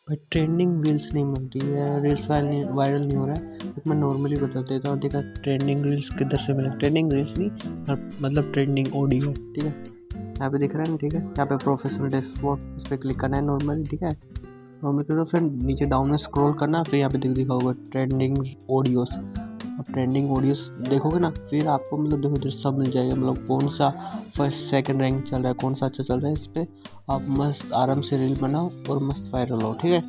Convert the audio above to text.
भाई trending reels नहीं मिल रही है, रील्स वायरल नहीं हो रहा है। तो मैं नॉर्मली बता देता हूँ। देखा ट्रेंडिंग रील्स किधर से मिले, ट्रेंडिंग रील्स नहीं मतलब ट्रेंडिंग ऑडियो। ठीक है, यहाँ पे दिख रहा है ना। ठीक है, यहाँ पे प्रोफेशनल डैशबोर्ड, इस पर क्लिक करना है नॉर्मली। ठीक है, नॉर्मल करो, फिर नीचे डाउन में स्क्रॉल करना, फिर यहाँ पे दिखा होगा ट्रेंडिंग ऑडियोस। अब ट्रेंडिंग ऑडियोस देखोगे ना, फिर आपको मतलब देखो इधर सब मिल जाएगा, मतलब कौन सा फर्स्ट सेकंड रैंक चल रहा है, कौन सा अच्छा चल रहा है। इस पर आप मस्त आराम से रील बनाओ और मस्त वायरल हो। ठीक है।